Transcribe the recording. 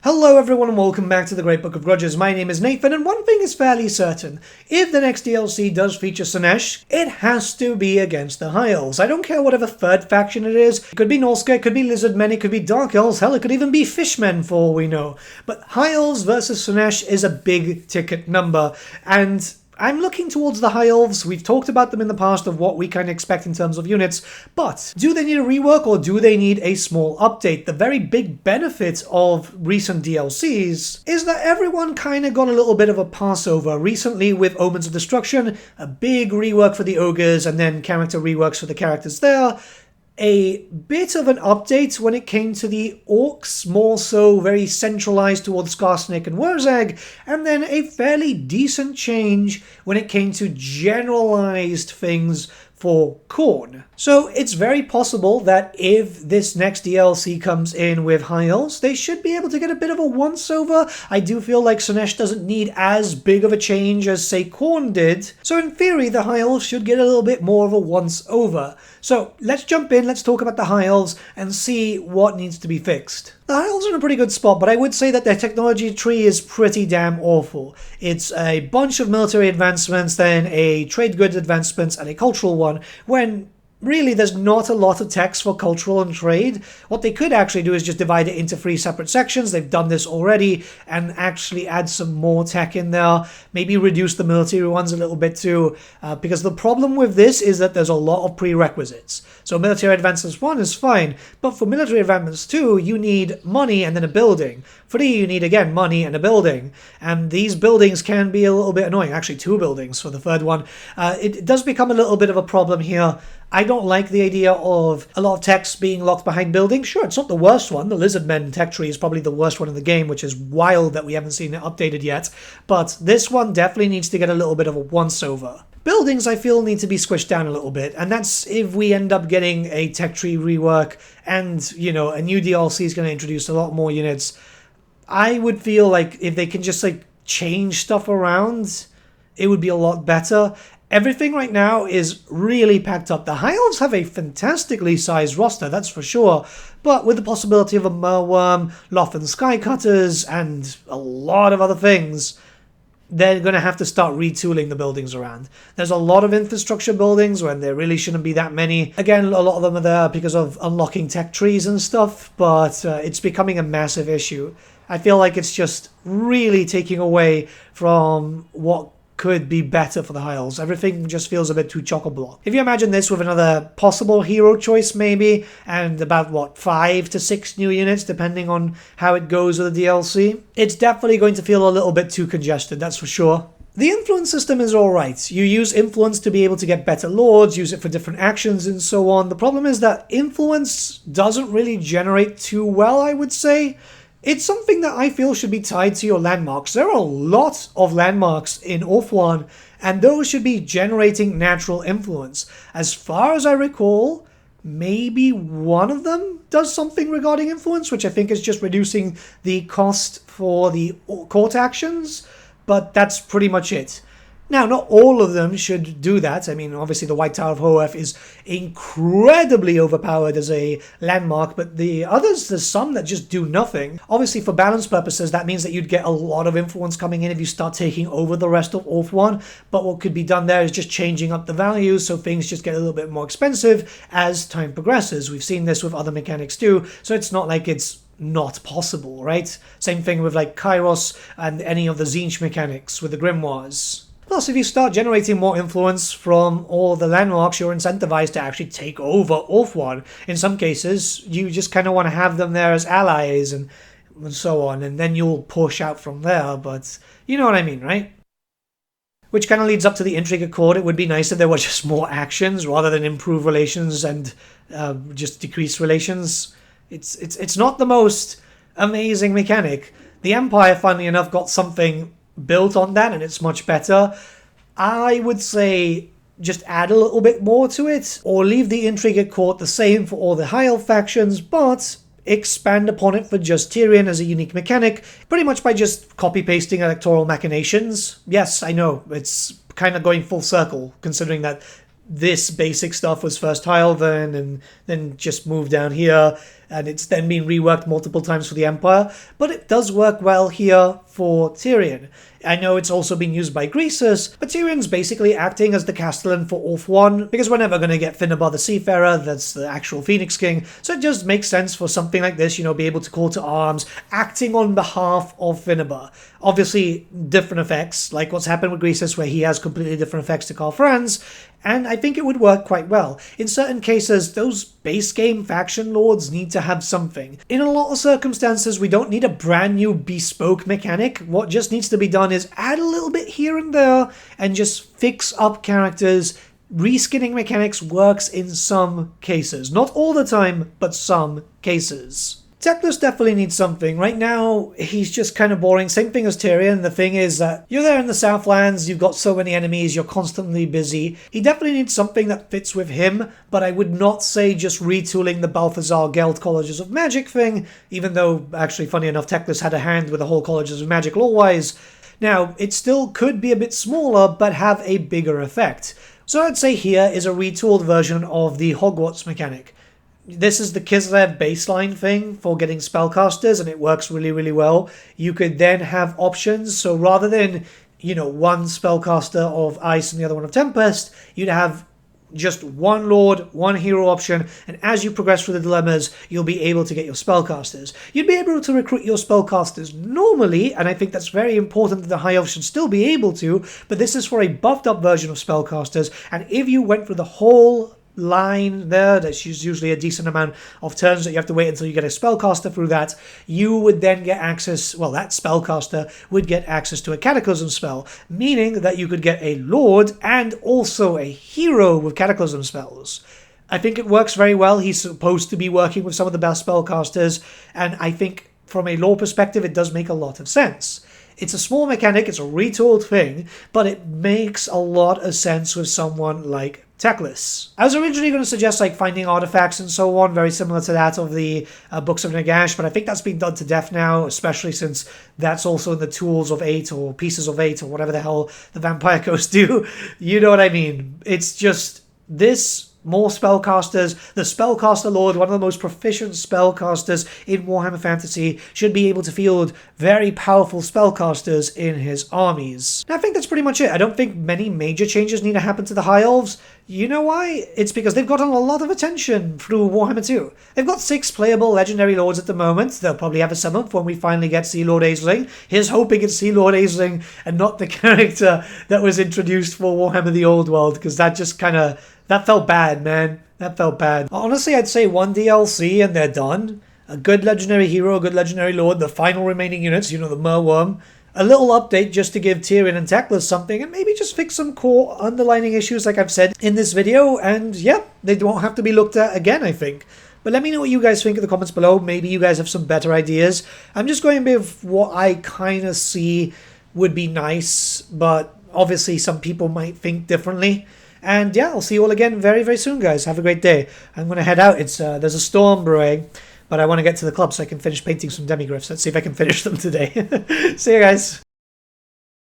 Hello everyone and welcome back to the Great Book of Grudges. My name is Nathan and one thing is fairly certain. If the next DLC does feature Slaanesh, it has to be against the High Elves. I don't care whatever third faction it is. It could be Norska, it could be Lizardmen, it could be Dark Elves, hell it could even be Fishmen for all we know. But High Elves versus Slaanesh is a big ticket number and I'm looking towards the High Elves. We've talked about them in the past of what we kind of expect in terms of units, but do they need a rework or do they need a small update? The very big benefit of recent DLCs is that everyone kind of got a little bit of a passover. Recently with Omens of Destruction, a big rework for the Ogres and then character reworks for the characters there. A bit of an update when it came to the Orcs, more so very centralized towards Skarsnik and Wurzag, and then a fairly decent change when it came to generalized things for Khorne. So it's very possible that if this next DLC comes in with High Elves, they should be able to get a bit of a once-over. I do feel like Slaanesh doesn't need as big of a change as, say, Khorne did. So in theory, the High Elves should get a little bit more of a once-over. So let's jump in, let's talk about the High Elves and see what needs to be fixed. The High Elves are in a pretty good spot, but I would say that their technology tree is pretty damn awful. It's a bunch of military advancements, then a trade goods advancements, and a cultural one, when really there's not a lot of text for cultural and trade. What they could actually do is just divide it into 3 separate sections. They've done this already, and actually add some more tech in there. Maybe reduce the military ones a little bit too, because the problem with this is that there's a lot of prerequisites. So military advancements 1 is fine, but for military advancements 2, you need money and then a building. 3, you need again money and a building, and these buildings can be a little bit annoying. Actually 2 buildings for the third one. It does become a little bit of a problem here. I don't like the idea of a lot of text being locked behind buildings. Sure, it's not the worst one. The Lizardmen tech tree is probably the worst one in the game, which is wild that we haven't seen it updated yet. But this one definitely needs to get a little bit of a once-over. Buildings, I feel, need to be squished down a little bit, and that's if we end up getting a tech tree rework and, you know, a new DLC is going to introduce a lot more units. I would feel like if they can just, like, change stuff around, it would be a lot better. Everything right now is really packed up. The High Elves have a fantastically sized roster, that's for sure, but with the possibility of a Merworm, Lothan Skycutters, and a lot of other things, they're going to have to start retooling the buildings around. There's a lot of infrastructure buildings when there really shouldn't be that many. Again, a lot of them are there because of unlocking tech trees and stuff, but it's becoming a massive issue. I feel like it's just really taking away from what could be better for the High Elves. Everything just feels a bit too chock-a-block. If you imagine this with another possible hero choice maybe, and about, what, 5 to 6 new units, depending on how it goes with the DLC, it's definitely going to feel a little bit too congested, that's for sure. The influence system is alright. You use influence to be able to get better lords, use it for different actions and so on. The problem is that influence doesn't really generate too well, I would say. It's something that I feel should be tied to your landmarks. There are a lot of landmarks in Ulthuan, and those should be generating natural influence. As far as I recall, maybe one of them does something regarding influence, which I think is just reducing the cost for the court actions, but that's pretty much it. Now, not all of them should do that. I mean, obviously the White Tower of Hoeth is incredibly overpowered as a landmark, but the others, there's some that just do nothing. Obviously, for balance purposes, that means that you'd get a lot of influence coming in if you start taking over the rest of Ulthuan, but what could be done there is just changing up the values so things just get a little bit more expensive as time progresses. We've seen this with other mechanics too, so it's not like it's not possible, right? Same thing with like Kairos and any of the Tzeentch mechanics with the Grimoires. Plus, if you start generating more influence from all the landmarks, you're incentivized to actually take over Ulthuan. In some cases, you just kind of want to have them there as allies and so on, and then you'll push out from there, but you know what I mean, right? Which kind of leads up to the Intrigue Accord. It would be nice if there were just more actions rather than improve relations and just decrease relations. It's not the most amazing mechanic. The Empire, funnily enough, got something built on that, and it's much better. I would say just add a little bit more to it, or leave the Intrigue at Court the same for all the High Elf factions, but expand upon it for just Tyrion as a unique mechanic, pretty much by just copy-pasting electoral machinations. Yes, I know, it's kind of going full circle, considering that this basic stuff was first high elven and then just moved down here, and it's then been reworked multiple times for the Empire, but it does work well here for Tyrion. I know it's also been used by Greasus, but Tyrion's basically acting as the Castellan for Orth 1, because we're never going to get Finnabar the Seafarer, that's the actual Phoenix King, so it just makes sense for something like this, you know, be able to call to arms, acting on behalf of Finnabar. Obviously, different effects, like what's happened with Greasus, where he has completely different effects to Karl Franz, and I think it would work quite well. In certain cases, those base game faction lords need to have something. In a lot of circumstances, we don't need a brand new bespoke mechanic. What just needs to be done is add a little bit here and there and just fix up characters. Reskinning mechanics works in some cases. Not all the time, but some cases. Teclis definitely needs something. Right now, he's just kind of boring. Same thing as Tyrion. The thing is that you're there in the Southlands, you've got so many enemies, you're constantly busy. He definitely needs something that fits with him, but I would not say just retooling the Balthazar Geld Colleges of Magic thing, even though, actually, funny enough, Teclis had a hand with the whole Colleges of Magic lore-wise. Now, it still could be a bit smaller, but have a bigger effect. So I'd say here is a retooled version of the Hogwarts mechanic. This is the Kislev baseline thing for getting spellcasters, and it works really, really well. You could then have options, so rather than, you know, one spellcaster of Ice and the other one of Tempest, you'd have just one Lord, one hero option, and as you progress through the dilemmas, you'll be able to get your spellcasters. You'd be able to recruit your spellcasters normally, and I think that's very important that the High Elves should still be able to, but this is for a buffed up version of spellcasters, and if you went through the whole line there, that's usually a decent amount of turns that you have to wait until you get a spellcaster through that, you would then get access, well, that spellcaster would get access to a cataclysm spell, meaning that you could get a lord and also a hero with cataclysm spells. I think it works very well. He's supposed to be working with some of the best spellcasters, and I think from a lore perspective it does make a lot of sense. It's a small mechanic, it's a retooled thing, but it makes a lot of sense with someone like Teclis. I was originally going to suggest like finding artifacts and so on, very similar to that of the Books of Nagash, but I think that's been done to death now, especially since that's also in the Tools of 8 or Pieces of 8 or whatever the hell the Vampire Coast do. You know what I mean? It's just this. More spellcasters. The Spellcaster Lord, one of the most proficient spellcasters in Warhammer Fantasy, should be able to field very powerful spellcasters in his armies. And I think that's pretty much it. I don't think many major changes need to happen to the High Elves. You know why? It's because they've gotten a lot of attention through Warhammer 2. They've got 6 playable Legendary Lords at the moment. They'll probably have a 7th when we finally get Sea Lord Aisling. Here's hoping it's Sea Lord Aisling and not the character that was introduced for Warhammer the Old World, because that just kind of... that felt bad, man. That felt bad. Honestly, I'd say one DLC and they're done. A good Legendary Hero, a good Legendary Lord, the final remaining units, you know, the Merworm. A little update just to give Tyrion and Teclis something, and maybe just fix some core underlining issues like I've said in this video, and yeah, they won't have to be looked at again, I think. But let me know what you guys think in the comments below. Maybe you guys have some better ideas. I'm just going with what I kind of see would be nice, but obviously some people might think differently. And yeah, I'll see you all again very, very soon, guys. Have a great day. I'm going to head out. There's a storm brewing, but I want to get to the club so I can finish painting some demigryphs. Let's see if I can finish them today. See you guys.